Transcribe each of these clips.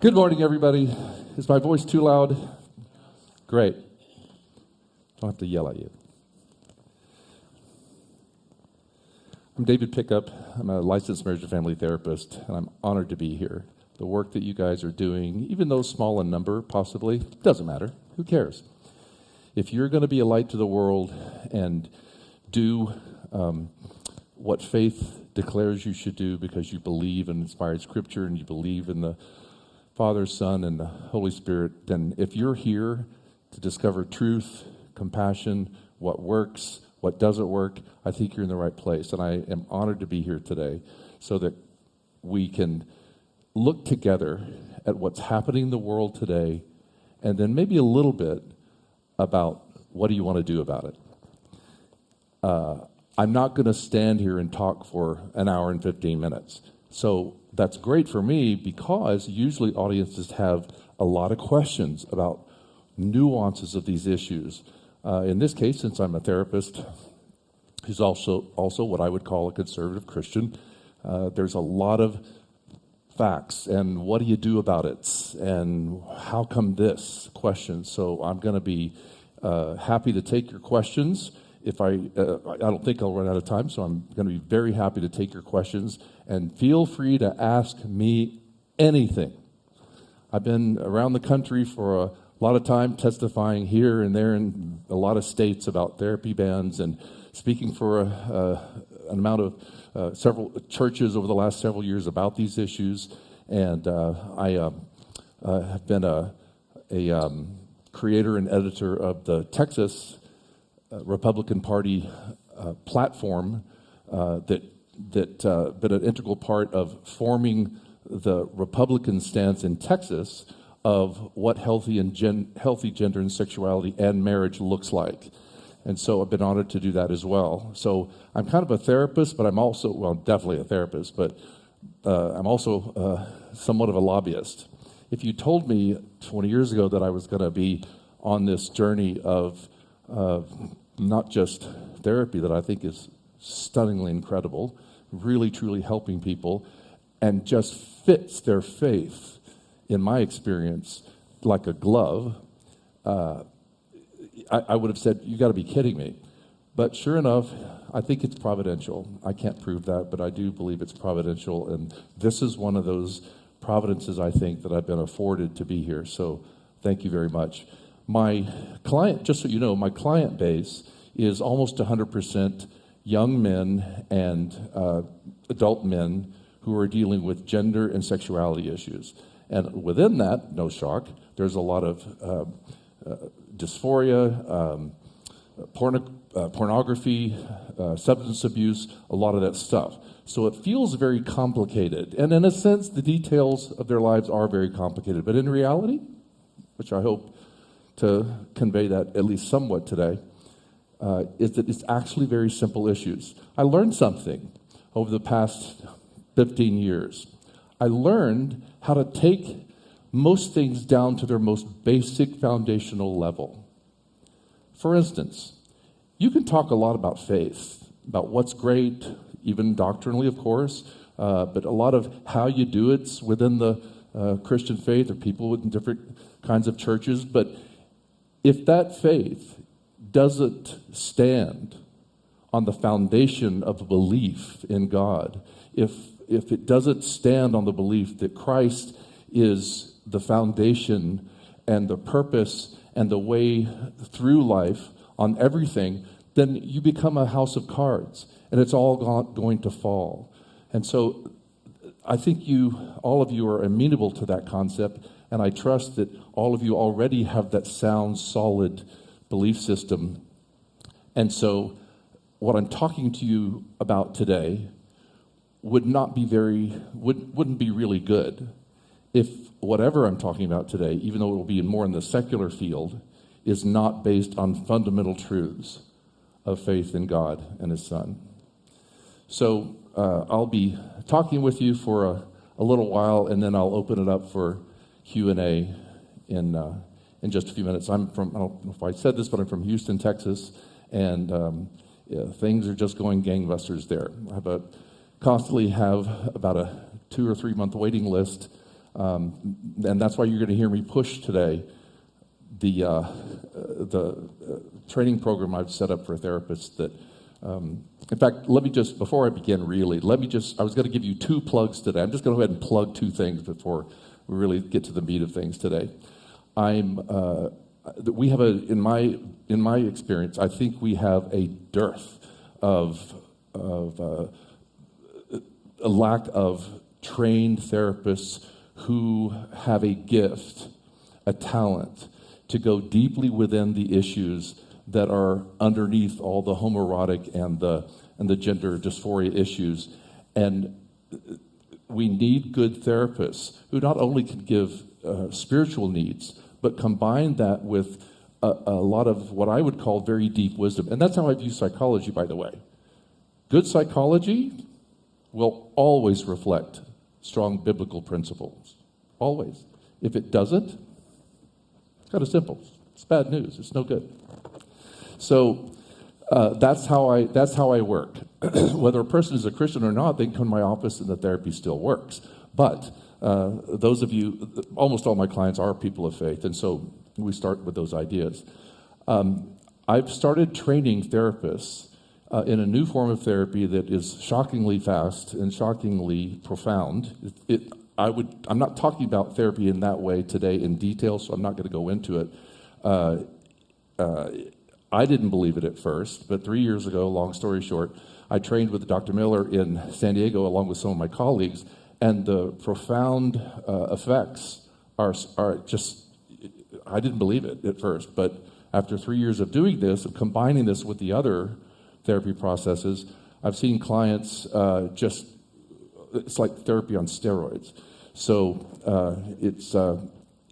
Good morning, everybody. Is my voice too loud? Great. Don't have to yell at you. I'm David Pickup. I'm a licensed marriage and family therapist, and I'm honored to be here. The work that you guys are doing, even though small in number, possibly, doesn't matter. Who cares? If you're going to be a light to the world and do what faith declares you should do because you believe in inspired Scripture and you believe in the Father, Son, and the Holy Spirit, then if you're here to discover truth, compassion, what works, what doesn't work, I think you're in the right place. And I am honored to be here today so that we can look together at what's happening in the world today and then maybe a little bit about what do you want to do about it. I'm not going to stand here and talk for an hour and 15 minutes. So that's great for me because usually audiences have a lot of questions about nuances of these issues. In this case, since I'm a therapist who's also what I would call a conservative Christian, there's a lot of facts and what do you do about it and how come this questions. So I'm going to be happy to take your questions. If I don't think I'll run out of time, so I'm going to be very happy to take your questions. And feel free to ask me anything. I've been around the country for a lot of time testifying here and there in a lot of states about therapy bans and speaking for an amount of several churches over the last several years about these issues. And I have been a creator and editor of the Texas Republican Party platform that been an integral part of forming the Republican stance in Texas of what healthy gender and sexuality and marriage looks like. And so I've been honored to do that as well. So I'm kind of a therapist, but I'm also, well, definitely a therapist, but I'm also somewhat of a lobbyist. If you told me 20 years ago that I was going to be on this journey of not just therapy that I think is stunningly incredible, really truly helping people, and just fits their faith, in my experience, like a glove, I would have said, you got to be kidding me. But sure enough, I think it's providential. I can't prove that, but I do believe it's providential, and this is one of those providences, I think, that I've been afforded to be here. So thank you very much. My client, just so you know, my client base is almost 100% young men and adult men who are dealing with gender and sexuality issues. And within that, no shock, there's a lot of dysphoria, pornography, substance abuse, a lot of that stuff. So it feels very complicated. And in a sense, the details of their lives are very complicated. But in reality, which I hope to convey that at least somewhat today, is that it's actually very simple issues. I learned something over the past 15 years. I learned how to take most things down to their most basic foundational level. For instance, you can talk a lot about faith, about what's great, even doctrinally, of course, but a lot of how you do it within the Christian faith or people within different kinds of churches. But if that faith doesn't stand on the foundation of belief in God, if it doesn't stand on the belief that Christ is the foundation and the purpose and the way through life on everything, then you become a house of cards, and it's all going to fall. And so I think all of you are amenable to that concept, and I trust that all of you already have that sound, solid belief system. And so what I'm talking to you about today wouldn't be really good if whatever I'm talking about today, even though it will be more in the secular field, is not based on fundamental truths of faith in God and His Son. So I'll be talking with you for a little while, and then I'll open it up for Q&A in just a few minutes. I don't know if I said this, but I'm from Houston, Texas, and things are just going gangbusters there. I constantly have about a 2 or 3 month waiting list And that's why you're going to hear me push today the training program I've set up for therapists that, in fact, let me just, before I begin really, I was going to give you 2 plugs today. I'm just going to go ahead and plug 2 things before we really get to the meat of things today. We have in my experience, I think we have a dearth of a lack of trained therapists who have a gift, a talent, to go deeply within the issues that are underneath all the homoerotic and the gender dysphoria issues. And we need good therapists who not only can give spiritual needs, but combine that with a lot of what I would call very deep wisdom. And that's how I view psychology, by the way. Good psychology will always reflect strong biblical principles. Always. If it doesn't, it's kind of simple. It's bad news. It's no good. So that's how I work. Whether a person is a Christian or not, they can come to my office and the therapy still works. But those of you, almost all my clients are people of faith, and so we start with those ideas. I've started training therapists in a new form of therapy that is shockingly fast and shockingly profound. I'm not talking about therapy in that way today in detail, so I'm not going to go into it. I didn't believe it at first, but 3 years ago, long story short, I trained with Dr. Miller in San Diego along with some of my colleagues, and the profound effects are just, I didn't believe it at first, but after 3 years of doing this, of combining this with the other therapy processes, I've seen clients it's like therapy on steroids. So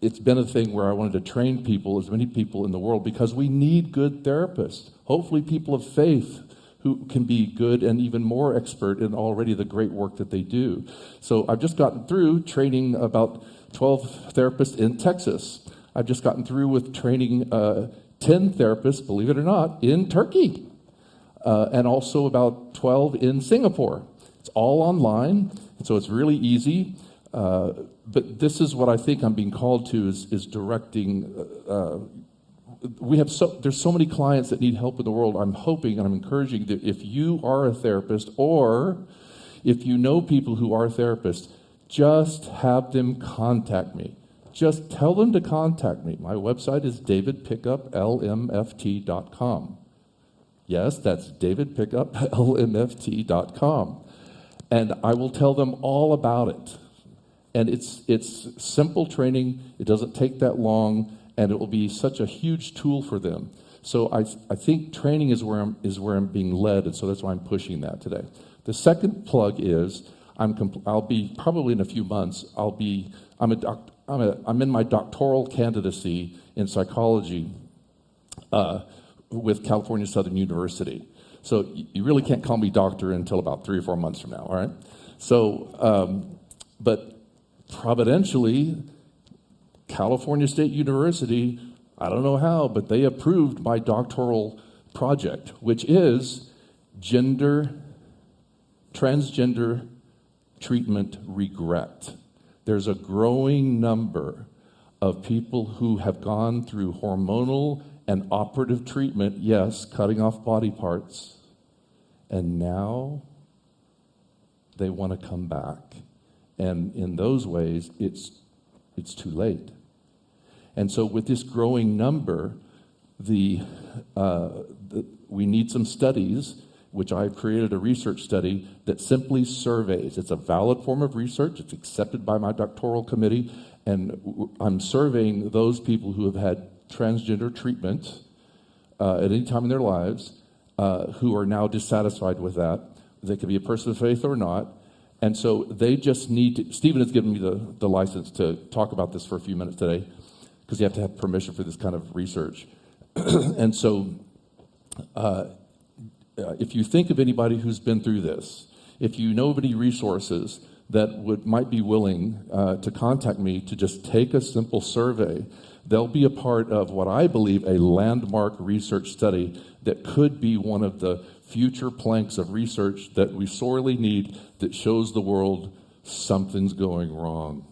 it's been a thing where I wanted to train people, as many people in the world, because we need good therapists. Hopefully people of faith who can be good and even more expert in already the great work that they do. So I've just gotten through training about 12 therapists in Texas. I've just gotten through with training 10 therapists, believe it or not, in Turkey, and also about 12 in Singapore. It's all online, so it's really easy. But this is what I think I'm being called to is directing. There's so many clients that need help in the world. I'm hoping and I'm encouraging that if you are a therapist or if you know people who are therapists, just have them contact me. Just tell them to contact me. My website is davidpickuplmft.com. Yes, that's davidpickuplmft.com. And I will tell them all about it. And it's simple training. It doesn't take that long, and it will be such a huge tool for them. So I think training is where I'm being led, and so that's why I'm pushing that today. The second plug is I'll be probably in a few months. I'm in my doctoral candidacy in psychology with California Southern University. So you really can't call me doctor until about 3 or 4 months from now. All right. So, but providentially, California State University, I don't know how, but they approved my doctoral project, which is transgender treatment regret. There's a growing number of people who have gone through hormonal and operative treatment, yes, cutting off body parts, and now they want to come back. And in those ways, it's too late. And so with this growing number, we need some studies, which I've created a research study that simply surveys. It's a valid form of research. It's accepted by my doctoral committee. And I'm surveying those people who have had transgender treatment at any time in their lives who are now dissatisfied with that. They could be a person of faith or not. And so they just need to, Stephen has given me the license to talk about this for a few minutes today, because you have to have permission for this kind of research. And so if you think of anybody who's been through this, if you know of any resources that might be willing to contact me to just take a simple survey, they'll be a part of what I believe a landmark research study that could be one of the future planks of research that we sorely need, that shows the world something's going wrong.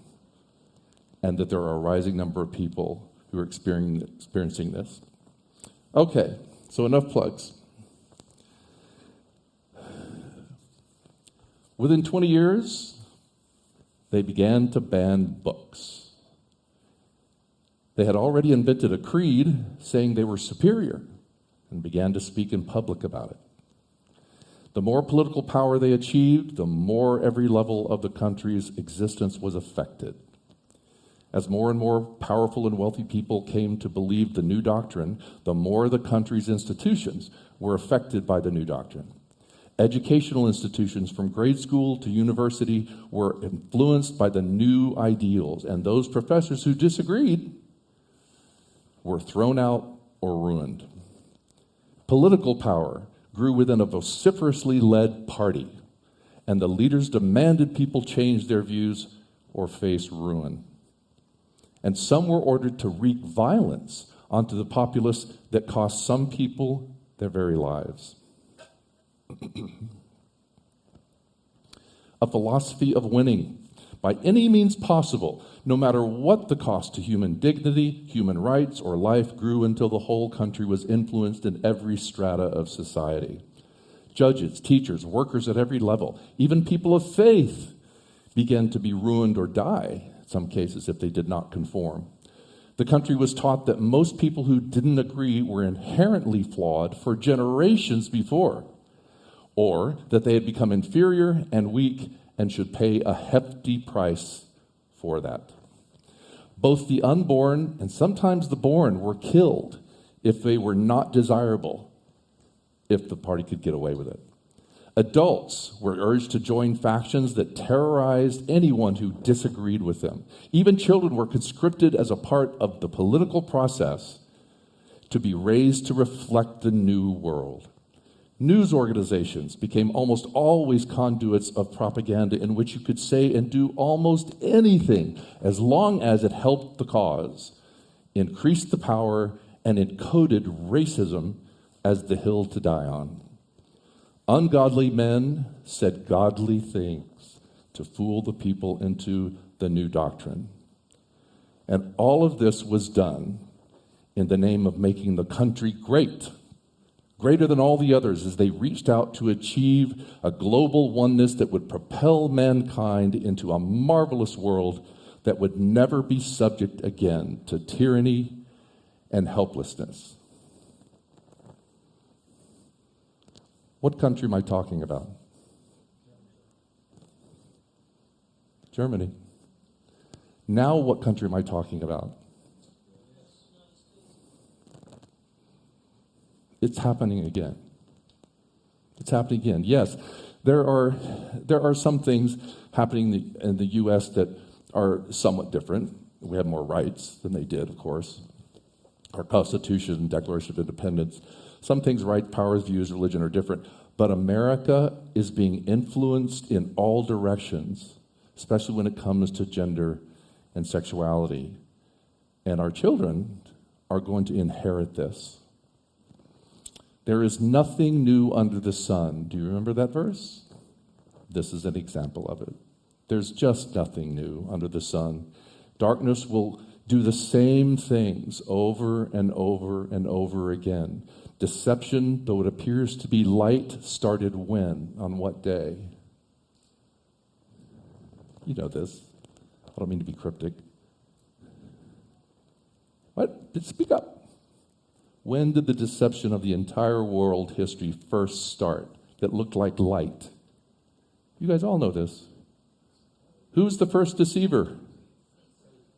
and that there are a rising number of people who are experiencing this. Okay, so enough plugs. Within 20 years, they began to ban books. They had already invented a creed saying they were superior and began to speak in public about it. The more political power they achieved, the more every level of the country's existence was affected. As more and more powerful and wealthy people came to believe the new doctrine, the more the country's institutions were affected by the new doctrine. Educational institutions from grade school to university were influenced by the new ideals, and those professors who disagreed were thrown out or ruined. Political power grew within a vociferously led party, and the leaders demanded people change their views or face ruin. And some were ordered to wreak violence onto the populace that cost some people their very lives. A philosophy of winning by any means possible, no matter what the cost to human dignity, human rights, or life, grew until the whole country was influenced in every strata of society. Judges, teachers, workers at every level, even people of faith began to be ruined or die, in some cases, if they did not conform. The country was taught that most people who didn't agree were inherently flawed for generations before, or that they had become inferior and weak and should pay a hefty price for that. Both the unborn and sometimes the born were killed if they were not desirable, if the party could get away with it. Adults were urged to join factions that terrorized anyone who disagreed with them. Even children were conscripted as a part of the political process to be raised to reflect the new world. News organizations became almost always conduits of propaganda in which you could say and do almost anything as long as it helped the cause, increased the power, and encoded racism as the hill to die on. Ungodly men said godly things to fool the people into the new doctrine. And all of this was done in the name of making the country great, greater than all the others, as they reached out to achieve a global oneness that would propel mankind into a marvelous world that would never be subject again to tyranny and helplessness. What country am I talking about? Germany. Now what country am I talking about? It's happening again. It's happening again. Yes, there are some things happening in the U.S. that are somewhat different. We have more rights than they did, of course. Our Constitution, Declaration of Independence, some things, rights, powers, views, religion are different. But America is being influenced in all directions, especially when it comes to gender and sexuality. And our children are going to inherit this. There is nothing new under the sun. Do you remember that verse? This is an example of it. There's just nothing new under the sun. Darkness will do the same things over and over and over again. Deception, though it appears to be light, started when? On what day? You know this. I don't mean to be cryptic. What? Speak up. When did the deception of the entire world history first start that looked like light? You guys all know this. Who's the first deceiver?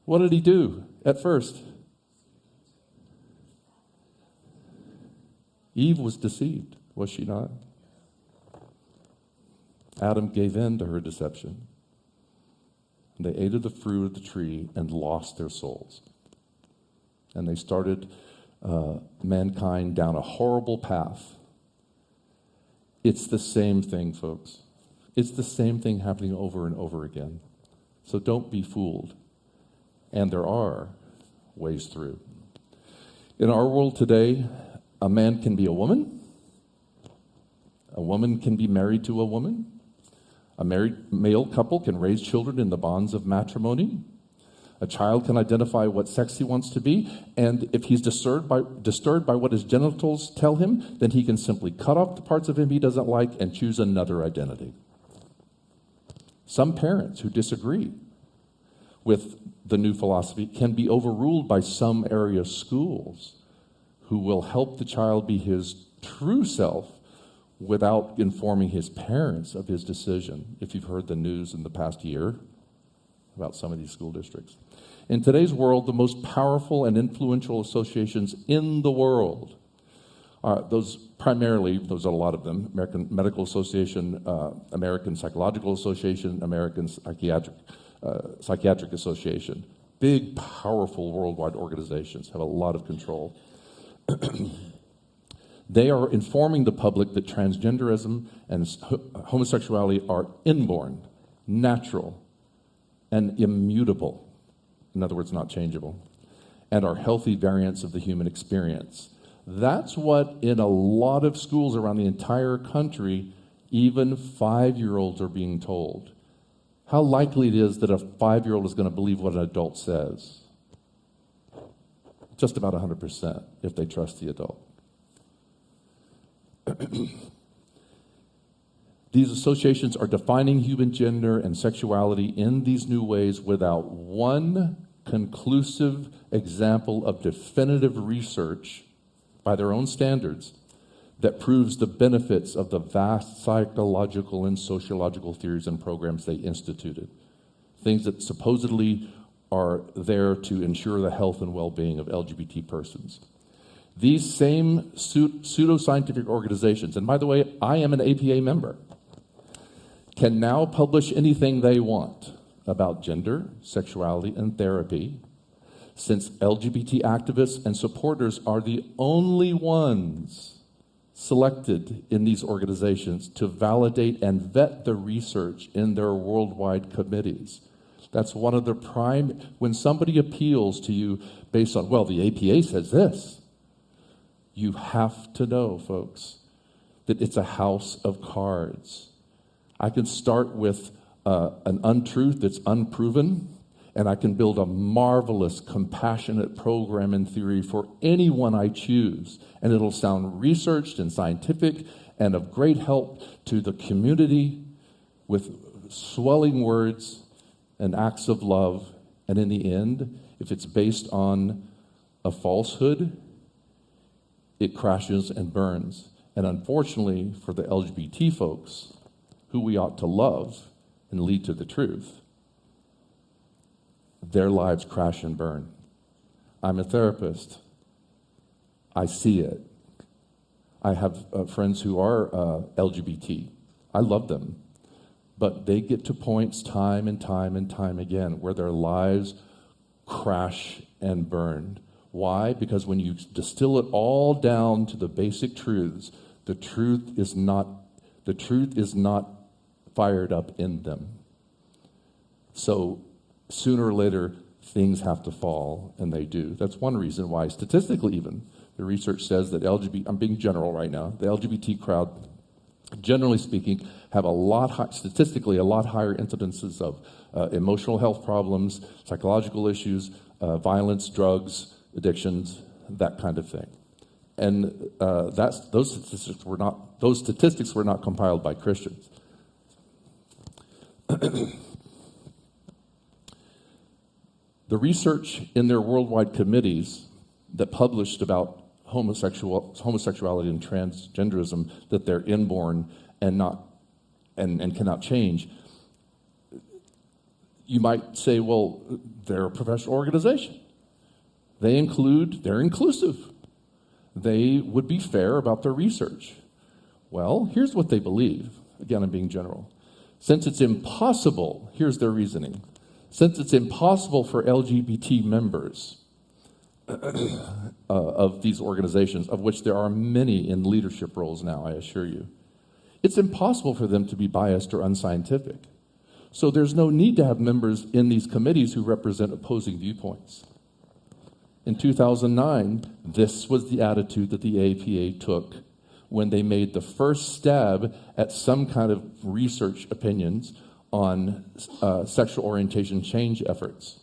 What did he do at first? Eve was deceived, was she not? Adam gave in to her deception. And they ate of the fruit of the tree and lost their souls. And they started mankind down a horrible path. It's the same thing, folks. It's the same thing happening over and over again. So don't be fooled. And there are ways through. In our world today, a man can be a woman can be married to a woman, a married male couple can raise children in the bonds of matrimony, A child can identify what sex he wants to be, and if he's disturbed by what his genitals tell him, then he can simply cut off the parts of him he doesn't like and choose another identity. Some parents who disagree with the new philosophy can be overruled by some area schools who will help the child be his true self without informing his parents of his decision, if you've heard the news in the past year about some of these school districts. In today's world, the most powerful and influential associations in the world are those are a lot of them: American Medical Association, American Psychological Association, American Psychiatric Association. Big, powerful worldwide organizations have a lot of control. They are informing the public that transgenderism and homosexuality are inborn, natural, and immutable. In other words, not changeable, and are healthy variants of the human experience. That's what, in a lot of schools around the entire country, even 5-year-olds are being told. How likely it is that a 5-year-old is going to believe what an adult says? Just about 100% if they trust the adult. These associations are defining human gender and sexuality in these new ways without one conclusive example of definitive research by their own standards that proves the benefits of the vast psychological and sociological theories and programs they instituted. Things that supposedly are there to ensure the health and well-being of LGBT persons. These same pseudoscientific organizations, and by the way, I am an APA member, can now publish anything they want about gender, sexuality, and therapy, since LGBT activists and supporters are the only ones selected in these organizations to validate and vet the research in their worldwide committees. That's one of the when somebody appeals to you based on, well, the APA says this, you have to know, folks, that it's a house of cards. I can start with an untruth that's unproven, and I can build a marvelous, compassionate program in theory for anyone I choose. And it'll sound researched and scientific and of great help to the community with swelling words and acts of love. And in the end, if it's based on a falsehood, it crashes and burns. And unfortunately for the LGBT folks, who we ought to love and lead to the truth, their lives crash and burn. I'm a therapist. I see it. I have friends who are LGBT. I love them. But they get to points time and time and time again where their lives crash and burn. Why? Because when you distill it all down to the basic truths, the truth is not fired up in them. So sooner or later, things have to fall, and they do. That's one reason why, statistically even, the research says that I'm being general right now, the LGBT crowd, generally speaking, have statistically a lot higher incidences of emotional health problems, psychological issues, violence, drugs, addictions, that kind of thing. And those statistics were not compiled by Christians. The research in their worldwide committees that published about homosexuality and transgenderism, that they're inborn and cannot change, you might say, well, they're a professional organization. They're inclusive. They would be fair about their research. Well, here's what they believe. Again, I'm being general. Since it's impossible, here's their reasoning. Since it's impossible for LGBT members of these organizations, of which there are many in leadership roles now, I assure you, it's impossible for them to be biased or unscientific. So there's no need to have members in these committees who represent opposing viewpoints. In 2009, this was the attitude that the APA took when they made the first stab at some kind of research opinions on sexual orientation change efforts.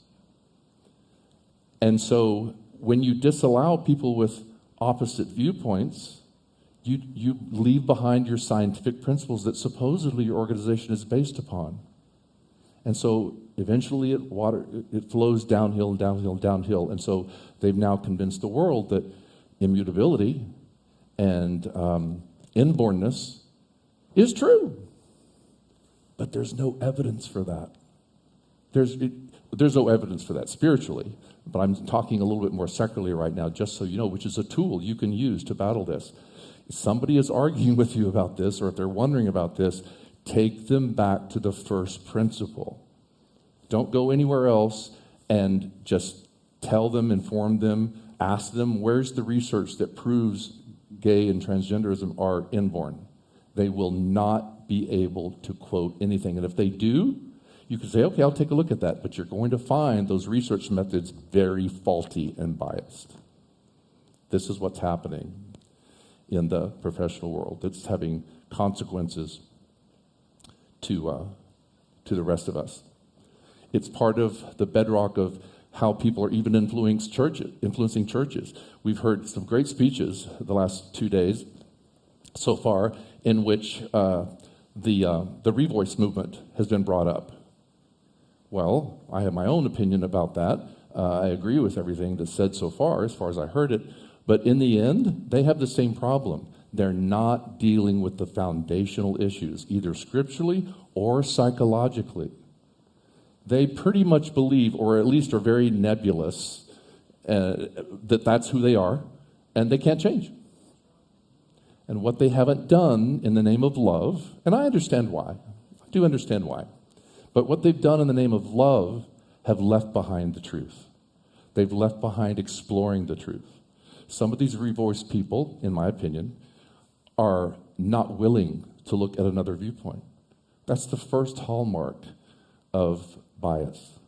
And so when you disallow people with opposite viewpoints, you leave behind your scientific principles that supposedly your organization is based upon. And so eventually it flows downhill, downhill, downhill. And so they've now convinced the world that immutability and inbornness is true. But there's no evidence for that. There's no evidence for that spiritually, but I'm talking a little bit more secularly right now, just so you know, which is a tool you can use to battle this. If somebody is arguing with you about this, or if they're wondering about this, take them back to the first principle. Don't go anywhere else and just tell them, inform them, ask them, where's the research that proves gay and transgenderism are inborn? They will not be able to quote anything. And if they do, you can say, okay, I'll take a look at that, but you're going to find those research methods very faulty and biased. This is what's happening in the professional world. It's having consequences to the rest of us. It's part of the bedrock of how people are even influencing churches. We've heard some great speeches the last 2 days so far in which the Revoice movement has been brought up. Well, I have my own opinion about that. I agree with everything that's said so far as I heard it. But in the end, they have the same problem. They're not dealing with the foundational issues, either scripturally or psychologically. They pretty much believe, or at least are very nebulous, that that's who they are, and they can't change. And what they haven't done in the name of love, and I understand why. I do understand why. But what they've done in the name of love have left behind the truth. They've left behind exploring the truth. Some of these Revoice people, in my opinion, are not willing to look at another viewpoint. That's the first hallmark of bias.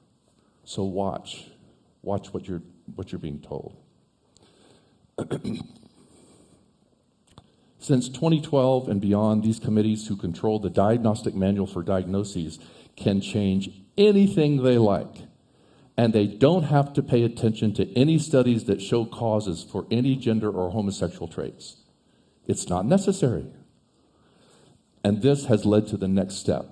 So watch what you're being told. Since 2012 and beyond, these committees who control the diagnostic manual for diagnoses can change anything they like, and they don't have to pay attention to any studies that show causes for any gender or homosexual traits. It's not necessary. And this has led to the next step,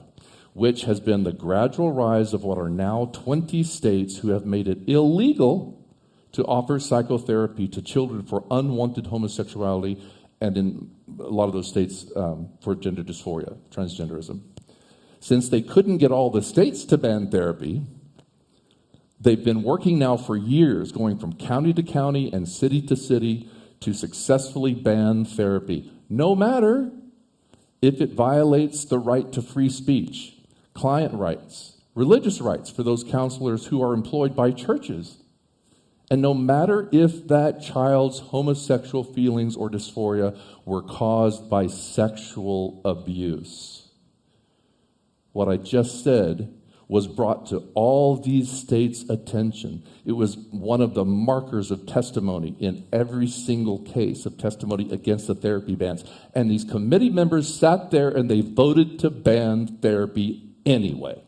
which has been the gradual rise of what are now 20 states who have made it illegal to offer psychotherapy to children for unwanted homosexuality, and in a lot of those states for gender dysphoria, transgenderism. Since they couldn't get all the states to ban therapy, they've been working now for years, going from county to county and city to city, to successfully ban therapy, no matter if it violates the right to free speech, client rights, religious rights for those counselors who are employed by churches, and no matter if that child's homosexual feelings or dysphoria were caused by sexual abuse. What I just said was brought to all these states' attention. It was one of the markers of testimony in every single case of testimony against the therapy bans. And these committee members sat there and they voted to ban therapy anyway.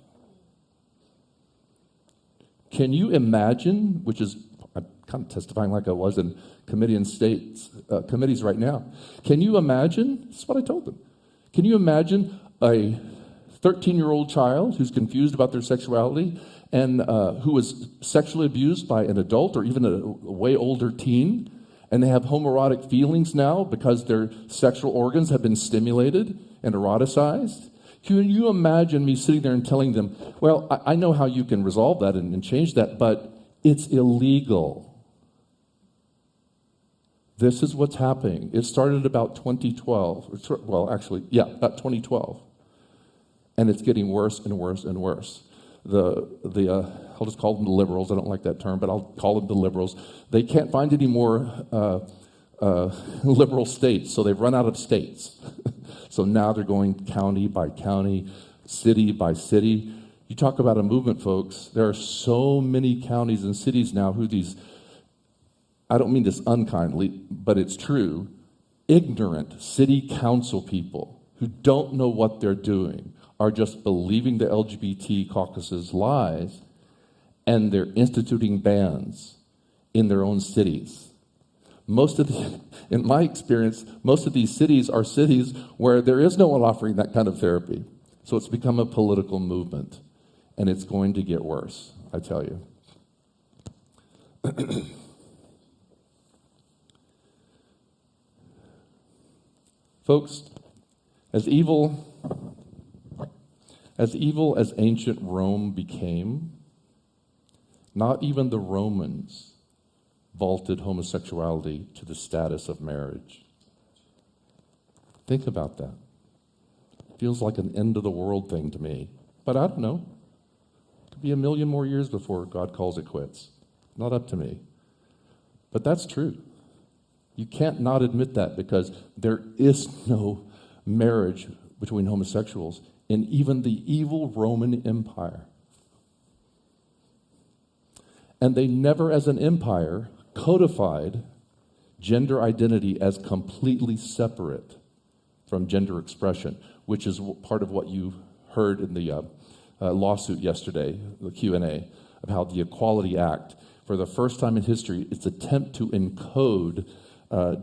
Can you imagine, which is, I'm kind of testifying like I was in committees right now. Can you imagine, this is what I told them, can you imagine a 13-year-old child who's confused about their sexuality and who was sexually abused by an adult or even a way older teen, and they have homoerotic feelings now because their sexual organs have been stimulated and eroticized? Can you imagine me sitting there and telling them, well, I know how you can resolve that and change that, but it's illegal. This is what's happening. It started about 2012. Well, actually, yeah, about 2012. And it's getting worse and worse and worse. I'll just call them the liberals. I don't like that term, but I'll call them the liberals. They can't find any more liberal states, so they've run out of states. So now they're going county by county, city by city. You talk about a movement, folks. There are so many counties and cities now who these, I don't mean this unkindly, but it's true, ignorant city council people who don't know what they're doing are just believing the LGBT caucus's lies, and they're instituting bans. in their own cities. In my experience, most of these cities are cities where there is no one offering that kind of therapy. So it's become a political movement, and it's going to get worse, I tell you. Folks, as evil as ancient Rome became, not even the Romans vaulted homosexuality to the status of marriage. Think about that. Feels like an end of the world thing to me, but I don't know. It could be a million more years before God calls it quits. Not up to me. But that's true. You can't not admit that, because there is no marriage between homosexuals in even the evil Roman Empire. And they never, as an empire, codified gender identity as completely separate from gender expression, which is part of what you heard in the lawsuit yesterday, the Q&A, of how the Equality Act, for the first time in history, its attempt to encode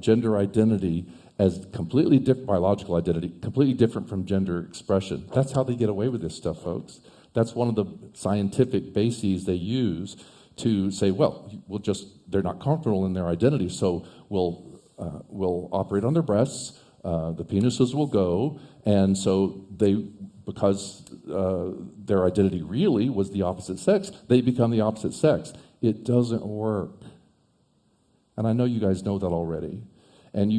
gender identity as completely different, biological identity, completely different from gender expression. That's how they get away with this stuff, folks. That's one of the scientific bases they use to say, well, they're not comfortable in their identity, so we'll operate on their breasts, the penises will go, and so because their identity really was the opposite sex, they become the opposite sex. It doesn't work. And I know you guys know that already. And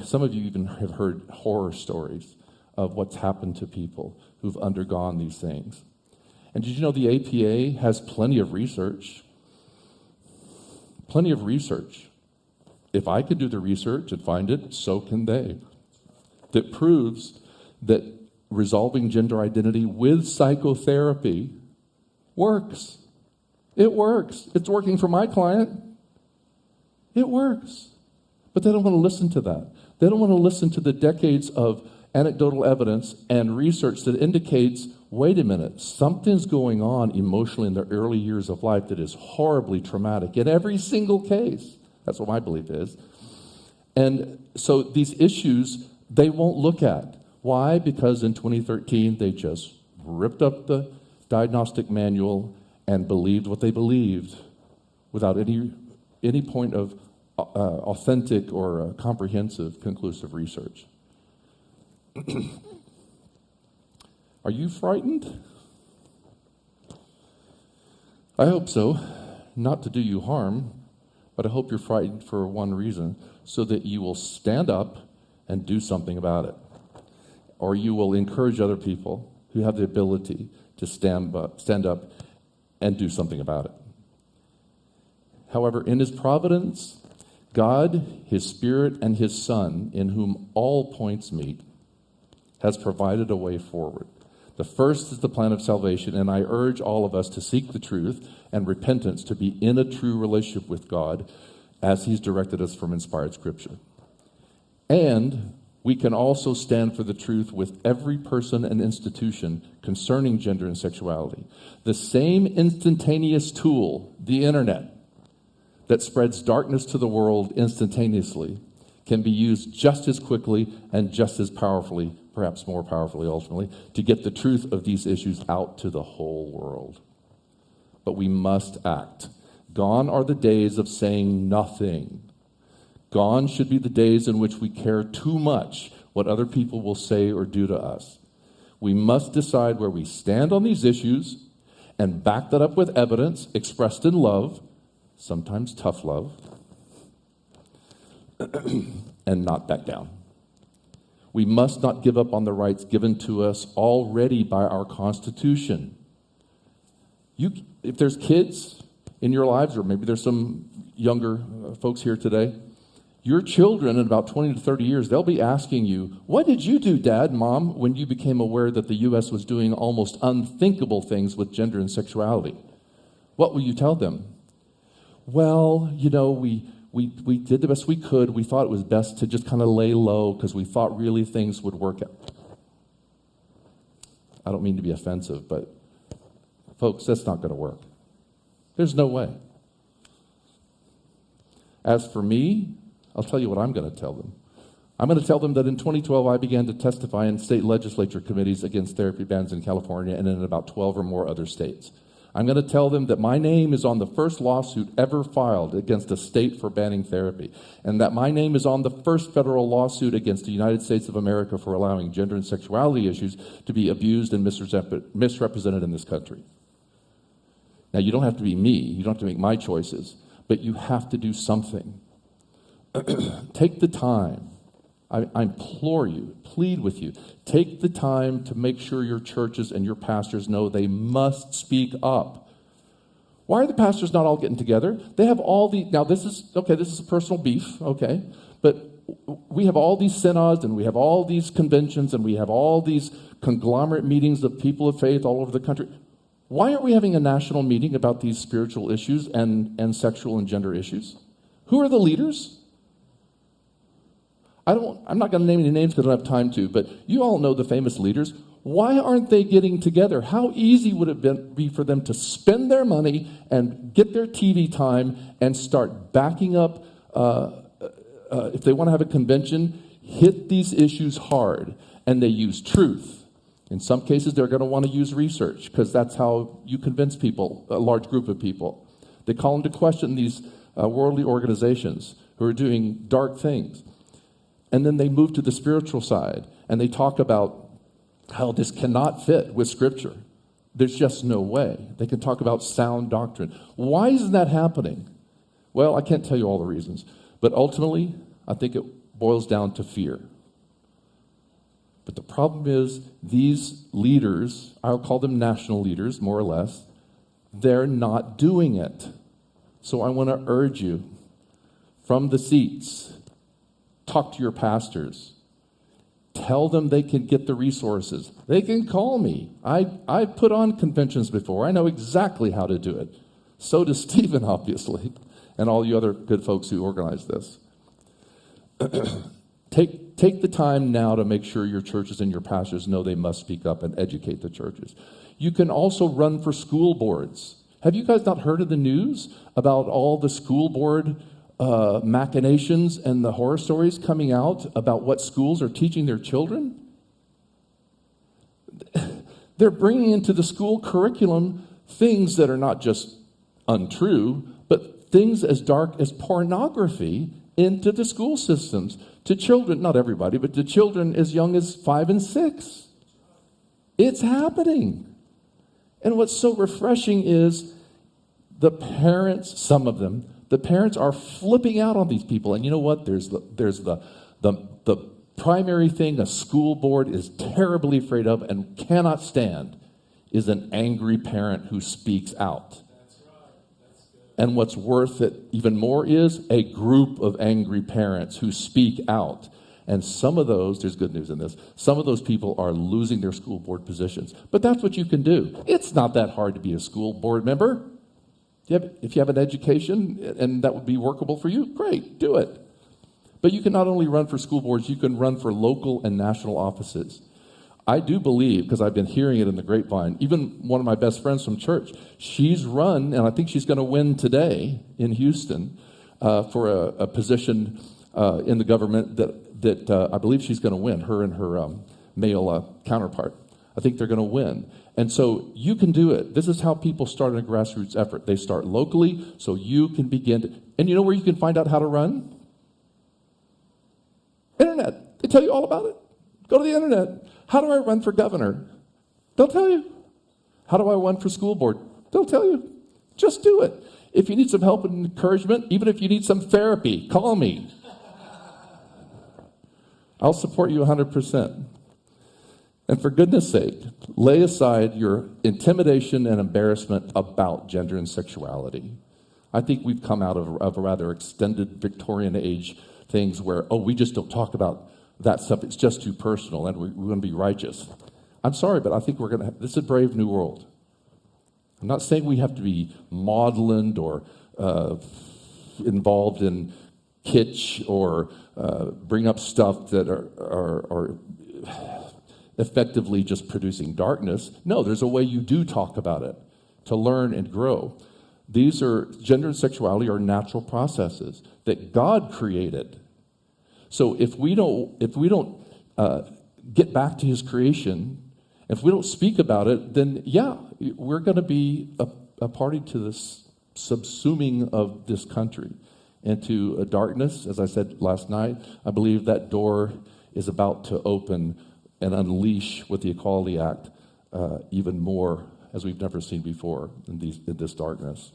some of you even have heard horror stories of what's happened to people who've undergone these things. And did you know the APA has plenty of research? Plenty of research. If I could do the research and find it, so can they. That proves that resolving gender identity with psychotherapy works. It works. It's working for my client. It works. But they don't want to listen to that. They don't want to listen to the decades of anecdotal evidence and research that indicates, wait a minute, something's going on emotionally in the early years of life that is horribly traumatic in every single case. That's what my belief is. And so these issues, they won't look at. Why? Because in 2013, they just ripped up the diagnostic manual and believed what they believed without any point of authentic or comprehensive, conclusive research. Are you frightened? I hope so. Not to do you harm, but I hope you're frightened for one reason, so that you will stand up and do something about it. Or you will encourage other people who have the ability to stand up and do something about it. However, in His providence, God, His Spirit, and His Son, in whom all points meet, has provided a way forward. The first is the plan of salvation, and I urge all of us to seek the truth and repentance, to be in a true relationship with God as He's directed us from inspired Scripture. And we can also stand for the truth with every person and institution concerning gender and sexuality. The same instantaneous tool, the internet, that spreads darkness to the world instantaneously, can be used just as quickly and just as powerfully, perhaps more powerfully ultimately, to get the truth of these issues out to the whole world. But we must act. Gone are the days of saying nothing. Gone should be the days in which we care too much what other people will say or do to us. We must decide where we stand on these issues and back that up with evidence expressed in love, sometimes tough love, and not back down. We must not give up on the rights given to us already by our Constitution. If there's kids in your lives, or maybe there's some younger folks here today, your children in about 20 to 30 years, they'll be asking you, what did you do, Dad, Mom, when you became aware that the U.S. was doing almost unthinkable things with gender and sexuality? What will you tell them? Well, we did the best we could. We thought it was best to just kind of lay low because we thought really things would work out. I don't mean to be offensive, but folks, that's not going to work. There's no way. As for me, I'll tell you what I'm going to tell them. I'm going to tell them that in 2012, I began to testify in state legislature committees against therapy bans in California and in about 12 or more other states. I'm going to tell them that my name is on the first lawsuit ever filed against a state for banning therapy, and that my name is on the first federal lawsuit against the United States of America for allowing gender and sexuality issues to be abused and misrepresented in this country. Now, you don't have to be me. You don't have to make my choices, but you have to do something. Take the time. I implore you, plead with you, take the time to make sure your churches and your pastors know they must speak up. Why are the pastors not all getting together? They have all the, now this is a personal beef, okay, but we have all these synods and we have all these conventions and we have all these conglomerate meetings of people of faith all over the country. Why aren't we having a national meeting about these spiritual issues and sexual and gender issues? Who are the leaders? I'm not going to name any names because I don't have time to, but you all know the famous leaders. Why aren't they getting together? How easy would it be for them to spend their money and get their TV time and start backing up, if they want to have a convention, hit these issues hard, and they use truth. In some cases, they're going to want to use research because that's how you convince people, a large group of people. They call into question these worldly organizations who are doing dark things. And then they move to the spiritual side, and they talk about how this cannot fit with Scripture. There's just no way. They can talk about sound doctrine. Why isn't that happening? Well, I can't tell you all the reasons, but ultimately, I think it boils down to fear. But the problem is, these leaders, I'll call them national leaders, more or less, they're not doing it. So I want to urge you, from the seats, talk to your pastors. Tell them they can get the resources. They can call me. I've put on conventions before. I know exactly how to do it. So does Stephen, obviously, and all you other good folks who organize this. Take the time now to make sure your churches and your pastors know they must speak up and educate the churches. You can also run for school boards. Have you guys not heard of the news about all the school board machinations and the horror stories coming out about what schools are teaching their children? They're bringing into the school curriculum things that are not just untrue, but things as dark as pornography into the school systems to children, not everybody, but to children as young as 5 and 6. It's happening. And what's so refreshing is the parents, some of them, the parents are flipping out on these people. And you know what? There's the primary thing a school board is terribly afraid of and cannot stand is an angry parent who speaks out. That's right. That's good. And what's worth it even more is a group of angry parents who speak out. And some of those, there's good news in this, some of those people are losing their school board positions. But that's what you can do. It's not that hard to be a school board member. If you have an education and that would be workable for you, great, do it. But you can not only run for school boards, you can run for local and national offices. I do believe, because I've been hearing it in the grapevine, even one of my best friends from church, she's run, and I think she's going to win today in Houston for a position in the government that I believe she's going to win, her and her male counterpart. I think they're going to win. And so you can do it. This is how people start a grassroots effort. They start locally so you can begin to, and you know where you can find out how to run? Internet. They tell you all about it. Go to the internet. How do I run for governor? They'll tell you. How do I run for school board? They'll tell you. Just do it. If you need some help and encouragement, even if you need some therapy, call me. I'll support you 100%. And for goodness sake, lay aside your intimidation and embarrassment about gender and sexuality. I think we've come out of a rather extended Victorian age things where, we just don't talk about that stuff. It's just too personal, and we're going to be righteous. I'm sorry, but I think this is a brave new world. I'm not saying we have to be maudlin or involved in kitsch or bring up stuff that are effectively just producing darkness. No, there's a way you do talk about it to learn and grow. These are, gender and sexuality are natural processes that God created. So if we don't get back to his creation, if we don't speak about it, then yeah, we're going to be a party to this subsuming of this country into a darkness. As I said last night, I believe that door is about to open and unleash with the Equality Act even more as we've never seen before in this darkness.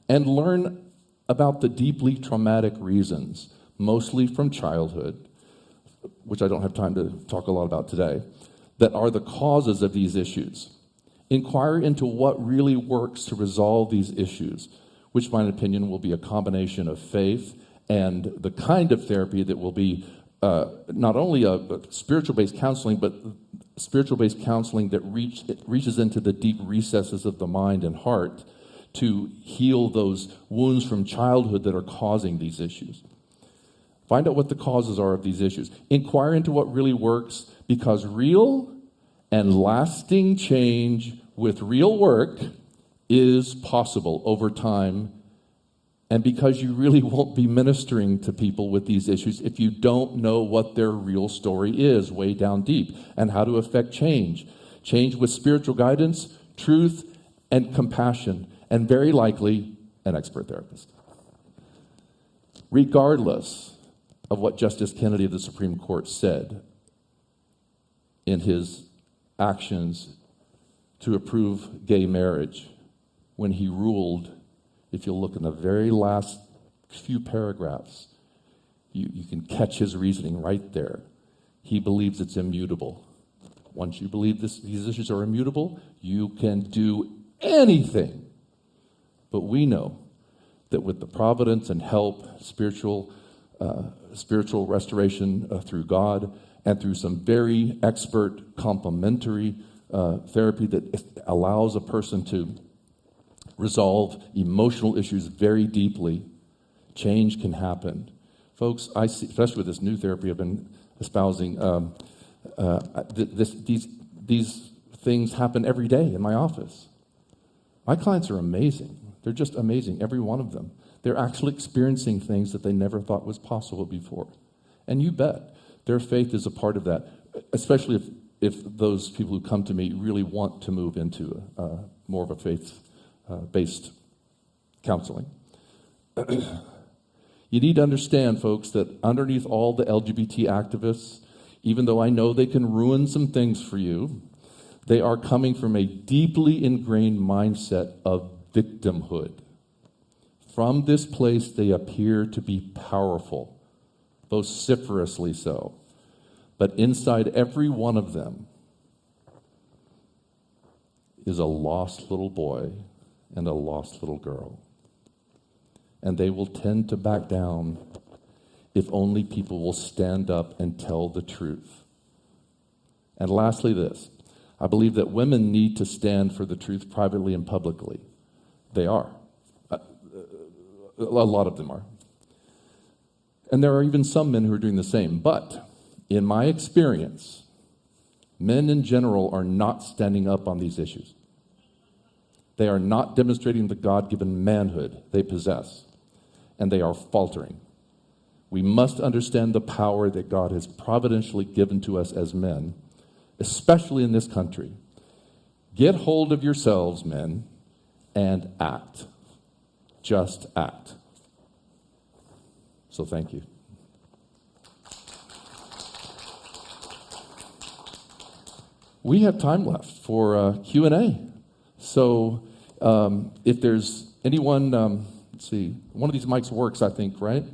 And learn about the deeply traumatic reasons, mostly from childhood, which I don't have time to talk a lot about today, that are the causes of these issues. Inquire into what really works to resolve these issues, which, in my opinion, will be a combination of faith and the kind of therapy that will be not only a spiritual-based counseling, but spiritual-based counseling that reaches into the deep recesses of the mind and heart to heal those wounds from childhood that are causing these issues. Find out what the causes are of these issues. Inquire into what really works, because real and lasting change with real work is possible over time, and because you really won't be ministering to people with these issues if you don't know what their real story is way down deep and how to affect change. Change with spiritual guidance, truth, and compassion, and very likely an expert therapist. Regardless of what Justice Kennedy of the Supreme Court said in his actions to approve gay marriage, when he ruled, if you'll look in the very last few paragraphs, you can catch his reasoning right there. He believes it's immutable. Once you believe these issues are immutable, you can do anything. But we know that with the providence and help, spiritual restoration through God, and through some very expert complementary therapy that allows a person to resolve emotional issues very deeply, change can happen. Folks, I see, especially with this new therapy I've been espousing, these things happen every day in my office. My clients are amazing. They're just amazing, every one of them. They're actually experiencing things that they never thought was possible before. And you bet, their faith is a part of that, especially if those people who come to me really want to move into more of a faith-based counseling. You need to understand, folks, that underneath all the LGBT activists, even though I know they can ruin some things for you, they are coming from a deeply ingrained mindset of victimhood. From this place, they appear to be powerful, vociferously so. But inside every one of them is a lost little boy and a lost little girl. And they will tend to back down if only people will stand up and tell the truth. And lastly, this. I believe that women need to stand for the truth privately and publicly. They are. A lot of them are. And there are even some men who are doing the same. But in my experience, men in general are not standing up on these issues. They are not demonstrating the God-given manhood they possess. And they are faltering. We must understand the power that God has providentially given to us as men, especially in this country. Get hold of yourselves, men, and act. Just act. So thank you. We have time left for Q&A. So if there's anyone, let's see, one of these mics works, I think, right?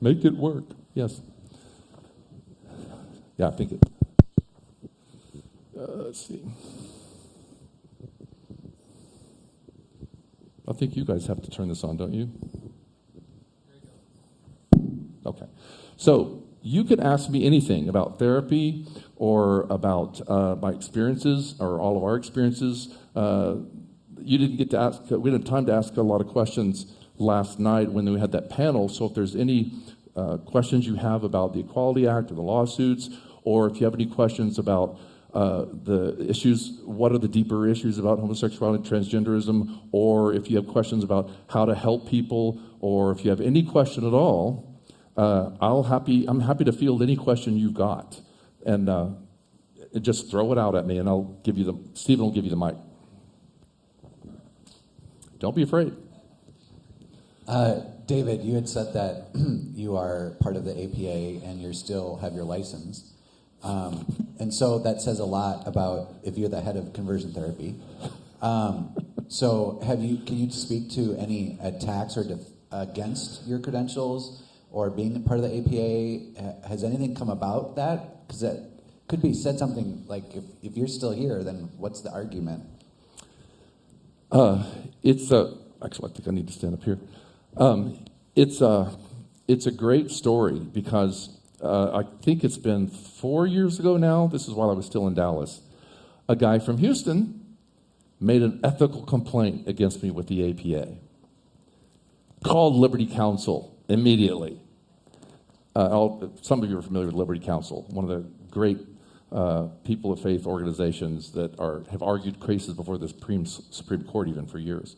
Make it work. Yes. Yeah, I think it. Let's see. I think you guys have to turn this on, don't you? Okay. So you can ask me anything about therapy or about my experiences or all of our experiences. You didn't get to ask, we didn't have time to ask a lot of questions last night when we had that panel. So if there's any questions you have about the Equality Act or the lawsuits, or if you have any questions about the issues, what are the deeper issues about homosexuality, transgenderism, or if you have questions about how to help people, or if you have any question at all, I'm happy to field any question you've got. And just throw it out at me, and Stephen will give you the mic. Don't be afraid. David, you had said that you are part of the APA and you still have your license. And so that says a lot about if you're the head of conversion therapy. So can you speak to any attacks or against your credentials or being part of the APA? Has anything come about that? Because that could be said something like, if you're still here, then what's the argument? Actually, I think I need to stand up here. It's a great story because I think it's been 4 years ago now. This is while I was still in Dallas. A guy from Houston made an ethical complaint against me with the APA. Called Liberty Counsel immediately. Some of you are familiar with Liberty Counsel, one of the great people of faith organizations that have argued cases before the Supreme Court even for years.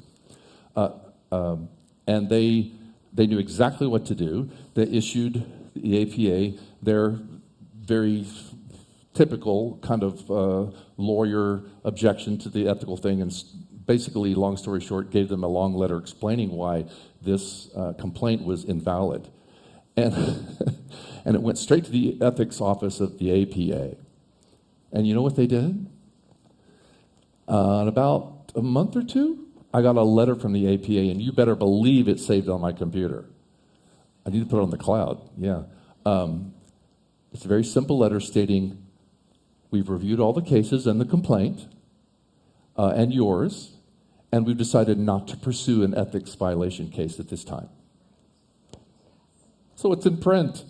And they knew exactly what to do. They issued the APA their very typical kind of lawyer objection to the ethical thing, and basically, long story short, gave them a long letter explaining why this complaint was invalid. And, and it went straight to the ethics office of the APA. And you know what they did? In about a month or two, I got a letter from the APA, and you better believe it's saved on my computer. I need to put it on the cloud, yeah. It's a very simple letter stating, we've reviewed all the cases and the complaint, and yours, and we've decided not to pursue an ethics violation case at this time. So it's in print.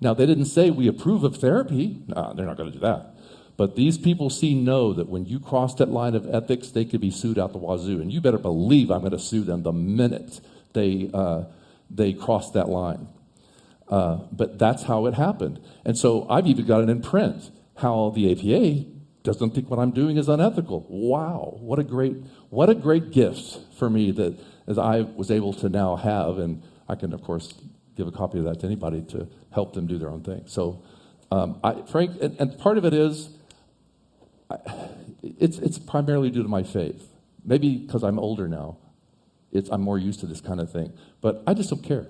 Now, they didn't say we approve of therapy. No, they're not going to do that. But these people know that when you cross that line of ethics, they could be sued out the wazoo. And you better believe I'm going to sue them the minute they cross that line. But that's how it happened. And so I've even got it in print, how the APA doesn't think what I'm doing is unethical. Wow, what a great gift for me that as I was able to now have, and I can, of course, give a copy of that to anybody to help them do their own thing. So, Frank, and part of it is, it's primarily due to my faith. Maybe because I'm older now, I'm more used to this kind of thing. But I just don't care.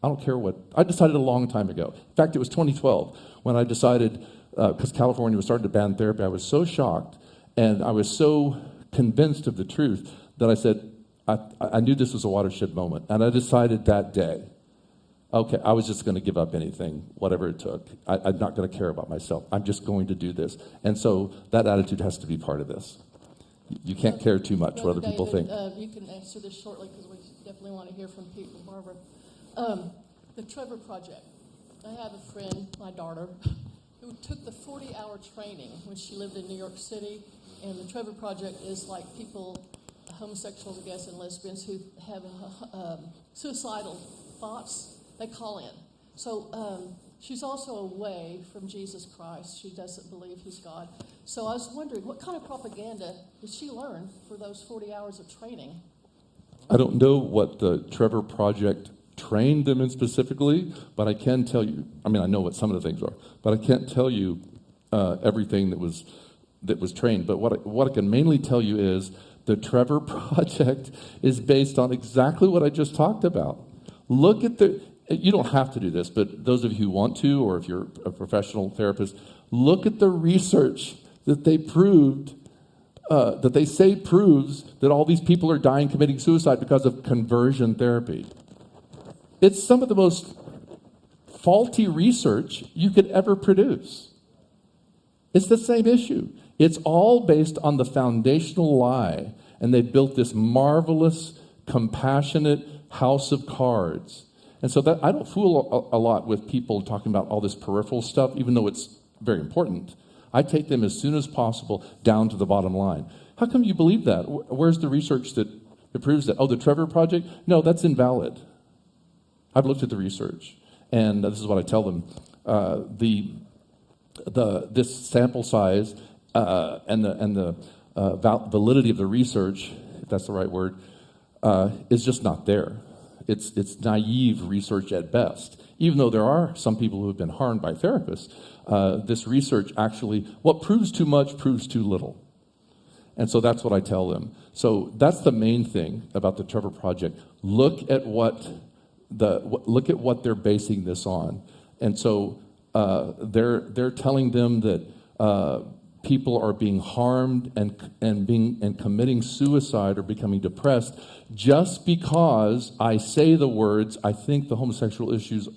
I don't care what. I decided a long time ago. In fact, it was 2012 when I decided, because California was starting to ban therapy, I was so shocked and I was so convinced of the truth that I said, I knew this was a watershed moment. And I decided that day, okay, I was just going to give up anything, whatever it took. I'm not going to care about myself. I'm just going to do this. And so that attitude has to be part of this. You can't care too much what other people think. You can answer this shortly because we definitely want to hear from Pete and Barbara. The Trevor Project. I have a friend, my daughter, who took the 40-hour training when she lived in New York City. And the Trevor Project is like people, homosexuals, I guess, and lesbians who have suicidal thoughts. They call in. So she's also away from Jesus Christ. She doesn't believe he's God. So I was wondering, what kind of propaganda did she learn for those 40 hours of training? I don't know what the Trevor Project trained them in specifically, but I can tell you, I know what some of the things are, but I can't tell you everything that was trained. But what I can mainly tell you is the Trevor Project is based on exactly what I just talked about. Look at you don't have to do this, but those of you who want to, or if you're a professional therapist, look at the research that they proved, that they say proves that all these people are dying committing suicide because of conversion therapy. It's some of the most faulty research you could ever produce. It's the same issue. It's all based on the foundational lie, and they built this marvelous, compassionate house of cards. And so that I don't fool a lot with people talking about all this peripheral stuff, even though it's very important. I take them as soon as possible down to the bottom line. How come you believe that? Where's the research that proves that? Oh, the Trevor Project? No, that's invalid. I've looked at the research, and this is what I tell them. this sample size and the validity of the research, if that's the right word, is just not there. It's naive research at best. Even though there are some people who have been harmed by therapists, this research actually, what proves too much proves too little. And so that's what I tell them. So that's the main thing about the Trevor Project. Look at what they're basing this on. And so they're telling them that people are being harmed and committing suicide or becoming depressed just because I say the words, I think the homosexual issues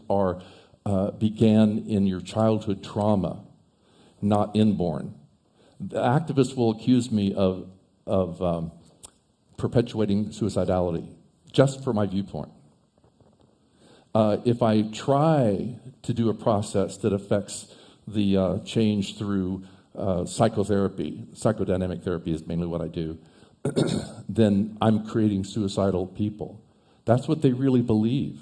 began in your childhood trauma, not inborn. The activists will accuse me of perpetuating suicidality just for my viewpoint. If I try to do a process that affects the change through psychotherapy, psychodynamic therapy is mainly what I do, then I'm creating suicidal people. That's what they really believe.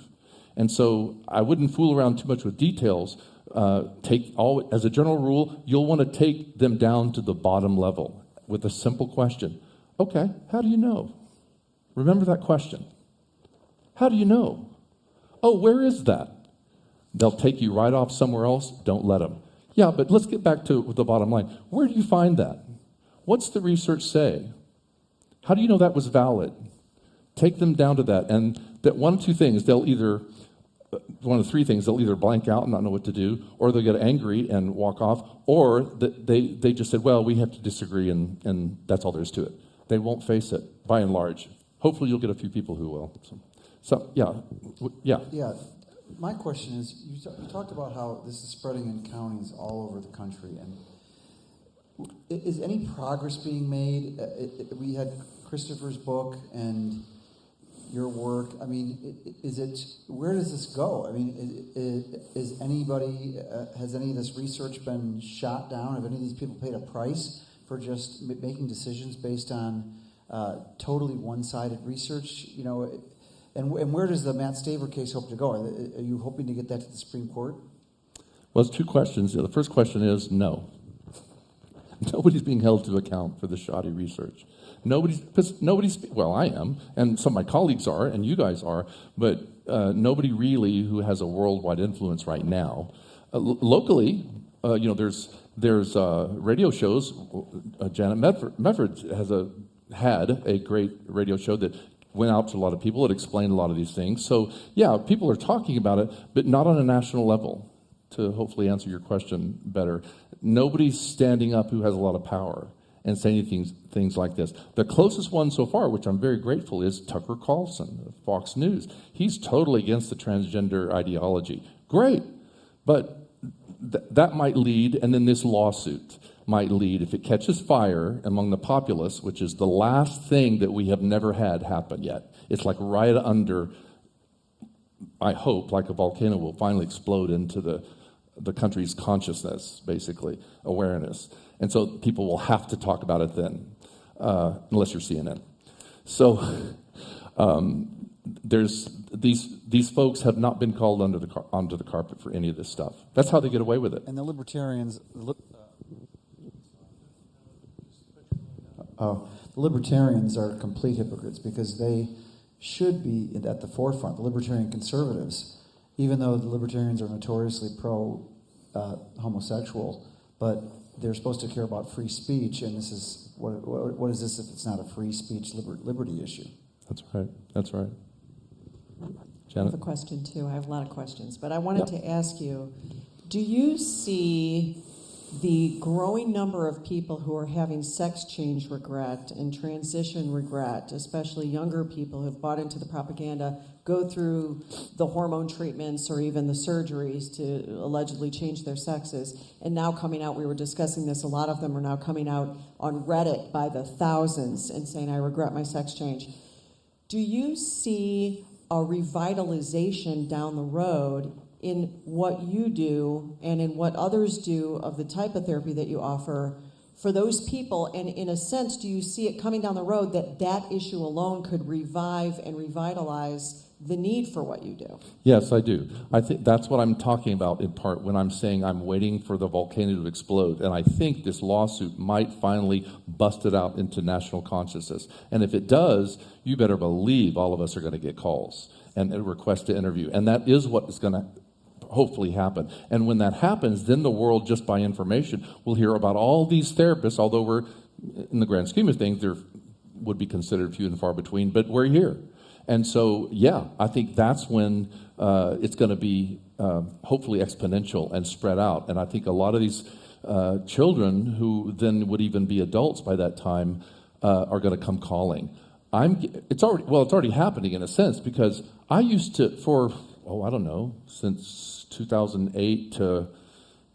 And so I wouldn't fool around too much with details. As a general rule, you'll want to take them down to the bottom level with a simple question. Okay, how do you know? Remember that question. How do you know? Oh, where is that? They'll take you right off somewhere else. Don't let them. Yeah, but let's get back to the bottom line. Where do you find that? What's the research say? How do you know that was valid? Take them down to that. And that one of two things, one of three things, they'll either blank out and not know what to do, or they'll get angry and walk off, or they just said, well, we have to disagree, and that's all there is to it. They won't face it, by and large. Hopefully you'll get a few people who will. So yeah. Yeah. My question is, you talked about how this is spreading in counties all over the country, and is any progress being made? We had Christopher's book and your work. I mean, where does this go? I mean, has any of this research been shot down? Have any of these people paid a price for just making decisions based on totally one-sided research? You know, and where does the Matt Staver case hope to go? Are you hoping to get that to the Supreme Court? Well, it's two questions. The first question is no. Nobody's being held to account for the shoddy research. Well, I am, and some of my colleagues are, and you guys are, but nobody really who has a worldwide influence right now. Locally, there's radio shows. Janet Medford had a great radio show that went out to a lot of people. It explained a lot of these things. So, yeah, people are talking about it, but not on a national level, to hopefully answer your question better. Nobody's standing up who has a lot of power and saying things like this. The closest one so far, which I'm very grateful, is Tucker Carlson of Fox News. He's totally against the transgender ideology. Great, but that might lead, and then this lawsuit might lead, if it catches fire among the populace, which is the last thing that we have never had happen yet. It's like right under, I hope, like a volcano will finally explode into the country's consciousness, basically, awareness. And so people will have to talk about it then, unless you're CNN. So there's these folks have not been called onto the carpet for any of this stuff. That's how they get away with it. And the libertarians, the libertarians are complete hypocrites because they should be at the forefront. The libertarian conservatives, even though the libertarians are notoriously pro-homosexual, but they're supposed to care about free speech, and this is what is this if it's not a free speech liberty issue? That's right. I have a question too. I have a lot of questions, but I wanted to ask you, do you see the growing number of people who are having sex change regret and transition regret, especially younger people who have bought into the propaganda, go through the hormone treatments or even the surgeries to allegedly change their sexes, and now coming out, we were discussing this, a lot of them are now coming out on Reddit by the thousands and saying, I regret my sex change. Do you see a revitalization down the road in what you do and in what others do of the type of therapy that you offer for those people? And in a sense, do you see it coming down the road that that issue alone could revive and revitalize the need for what you do? Yes, I do. I think that's what I'm talking about in part when I'm saying I'm waiting for the volcano to explode. And I think this lawsuit might finally bust it out into national consciousness. And if it does, you better believe all of us are going to get calls and a request to interview. And that is what is going to hopefully happen. And when that happens, then the world, just by information, will hear about all these therapists, although we're, in the grand scheme of things, there would be considered few and far between, but we're here. And so, yeah, I think that's when it's going to be hopefully exponential and spread out. And I think a lot of these children who then would even be adults by that time are going to come calling. It's already happening in a sense, because I used to, I don't know, since 2008 to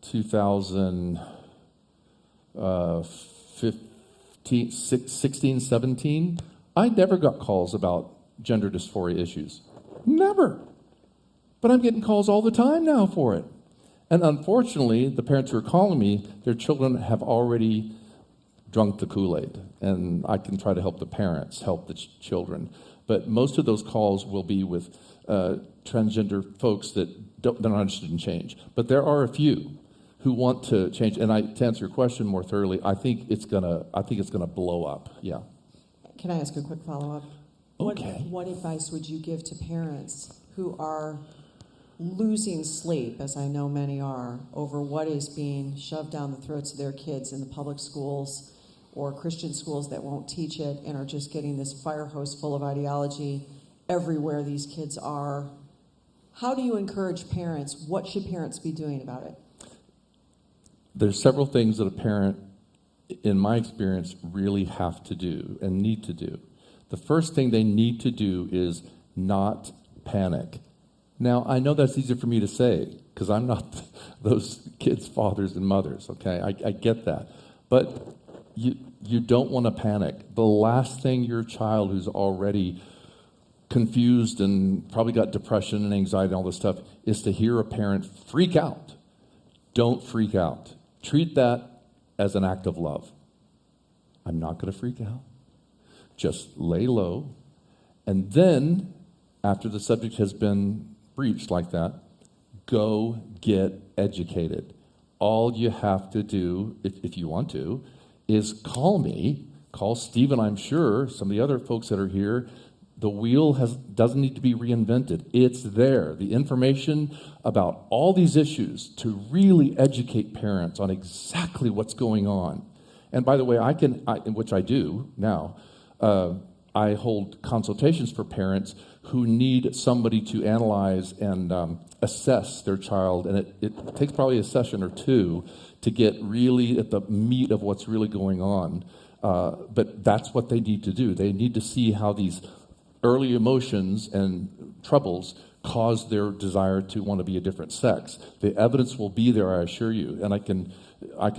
2016, 17, I never got calls about gender dysphoria issues. Never. But I'm getting calls all the time now for it. And unfortunately, the parents who are calling me, their children have already drunk the Kool-Aid. And I can try to help the parents, help the children. But most of those calls will be with transgender folks that they're not interested in change. But there are a few who want to change. And to answer your question more thoroughly, I think it's gonna blow up. Yeah. Can I ask a quick follow-up? Okay. What advice would you give to parents who are losing sleep, as I know many are, over what is being shoved down the throats of their kids in the public schools or Christian schools that won't teach it and are just getting this fire hose full of ideology everywhere these kids are? How do you encourage parents? What should parents be doing about it? There's several things that a parent, in my experience, really have to do and need to do. The first thing they need to do is not panic. Now, I know that's easy for me to say, because I'm not those kids' fathers and mothers, okay? I get that. But you don't want to panic. The last thing your child who's already confused and probably got depression and anxiety and all this stuff is to hear a parent freak out. Don't freak out. Treat that as an act of love. I'm not going to freak out. Just lay low. And then, after the subject has been breached like that, go get educated. All you have to do, if you want to, is call me, call Stephen, I'm sure, some of the other folks that are here. The wheel doesn't need to be reinvented. It's there. The information about all these issues to really educate parents on exactly what's going on. And by the way, which I do now, I hold consultations for parents who need somebody to analyze and assess their child, and it takes probably a session or two to get really at the meat of what's really going on. But that's what they need to do. They need to see how these early emotions and troubles cause their desire to want to be a different sex. The evidence will be there, I assure you, and I can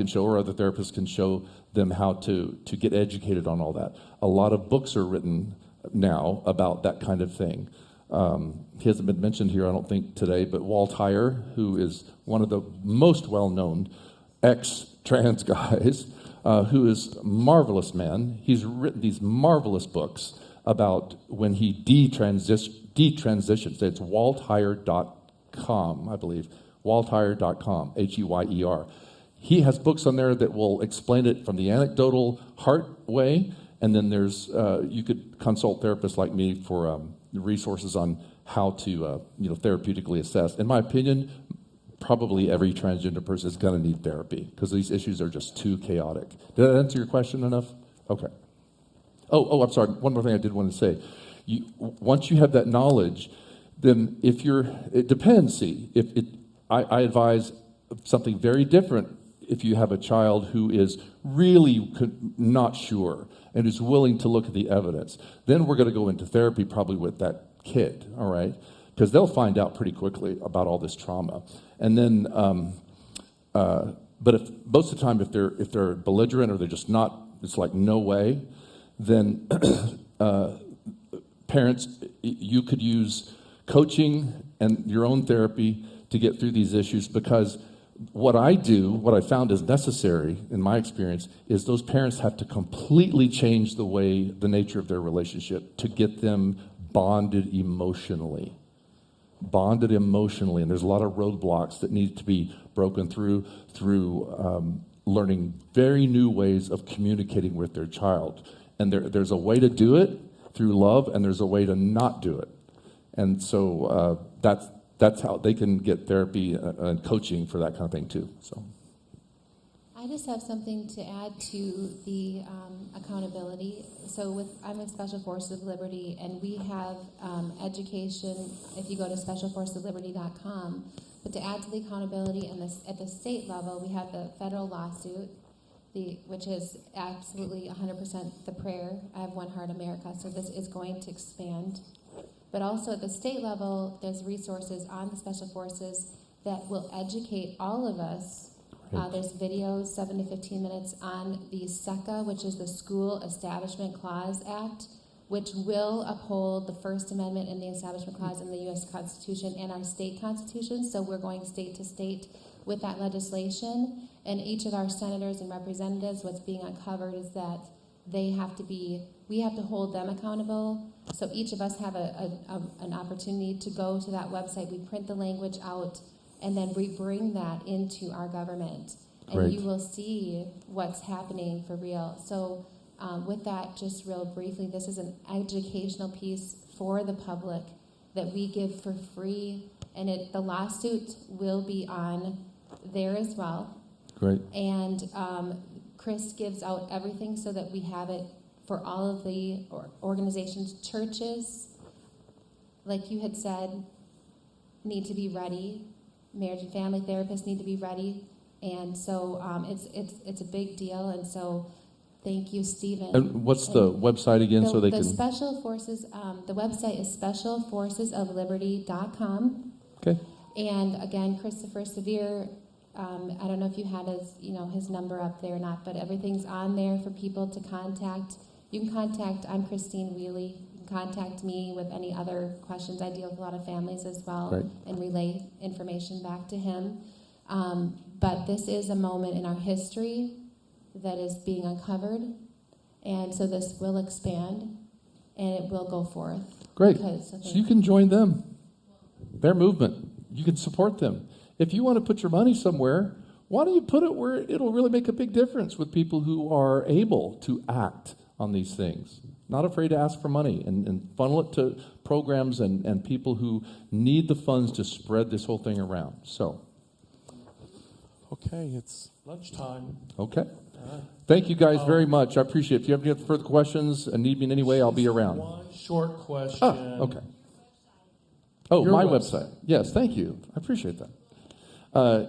show, or other therapists can show them how to get educated on all that. A lot of books are written now about that kind of thing. He hasn't been mentioned here, I don't think, today, but Walt Heyer, who is one of the most well-known ex-trans guys, who is a marvelous man. He's written these marvelous books about when he detransitions. It's waltheyer.com, I believe. waltheyer.com, H-E-Y-E-R. He has books on there that will explain it from the anecdotal heart way, and then there's you could consult therapists like me for resources on how to therapeutically assess. In my opinion, probably every transgender person is going to need therapy because these issues are just too chaotic. Did that answer your question enough? Okay. Oh, I'm sorry. One more thing I did want to say. Once you have that knowledge, then it depends. See, I advise something very different if you have a child who is really not sure and is willing to look at the evidence. Then we're going to go into therapy probably with that kid, all right? Because they'll find out pretty quickly about all this trauma. And then, but if most of the time, if they're belligerent or they're just not, it's like no way, then parents, you could use coaching and your own therapy to get through these issues, because What I found is necessary in my experience, is those parents have to completely change the nature of their relationship to get them bonded emotionally. And there's a lot of roadblocks that need to be broken through learning very new ways of communicating with their child. And there's a way to do it through love, and there's a way to not do it. And so that's how they can get therapy and coaching for that kind of thing too. So, I just have something to add to the accountability. So I'm with Special Forces of Liberty, and we have education, if you go to specialforcesofliberty.com. But to add to the accountability at the state level, we have the federal lawsuit, which is absolutely 100% the prayer. I have One Heart America, so this is going to expand. But also at the state level, there's resources on the Special Forces that will educate all of us. There's videos, 7 to 15 minutes, on the SECA, which is the School Establishment Clause Act, which will uphold the First Amendment and the Establishment Clause in the U.S. Constitution and our state constitutions. So we're going state to state with that legislation. And each of our senators and representatives, what's being uncovered is that we have to hold them accountable. So each of us have an opportunity to go to that website. We print the language out, and then we bring that into our government. And Great. you will see what's happening for real. So with that, just real briefly, this is an educational piece for the public that we give for free. And the lawsuit will be on there as well. great. And Chris gives out everything so that we have it for all of the organizations. Churches, like you had said, need to be ready. Marriage and family therapists need to be ready. And so it's a big deal. And so thank you, Stephen. And what's the website again, so they the can? Special Forces, the website is specialforcesofliberty.com. Okay. And again, Christopher Severe, I don't know if you had his number up there or not, but everything's on there for people to contact. You can contact, I'm Christine Wheely. You can contact me with any other questions. I deal with a lot of families as well. Great. And relay information back to him. But this is a moment in our history that is being uncovered. And so this will expand and it will go forth. Great. So you can join them, their movement. You can support them. If you want to put your money somewhere, why don't you put it where it'll really make a big difference with people who are able to act on these things, not afraid to ask for money, and funnel it to programs and people who need the funds to spread this whole thing around. So, Okay, it's lunchtime. okay. Thank you guys very much. I appreciate it. If you have any further questions and need me in any way, I'll be around. One short question. Oh, okay. Oh, Your my website. website. Yes, thank you. I appreciate that.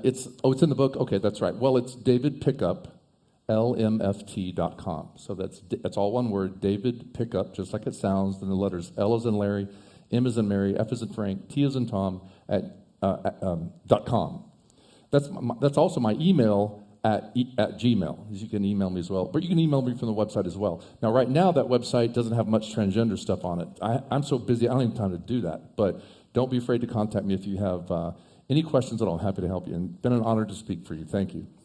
It's in the book? Okay, that's right. Well, it's davidpickuplmft.com. So that's all one word, David Pickup, just like it sounds. Then the letters L as in Larry, M as in Mary, F as in Frank, T as in Tom, .com. That's also my email at Gmail. You can email me as well. But you can email me from the website as well. Now, right now, that website doesn't have much transgender stuff on it. I'm so busy, I don't even have time to do that. But don't be afraid to contact me if you have any questions at all. I'm happy to help you. And it's been an honor to speak for you. Thank you.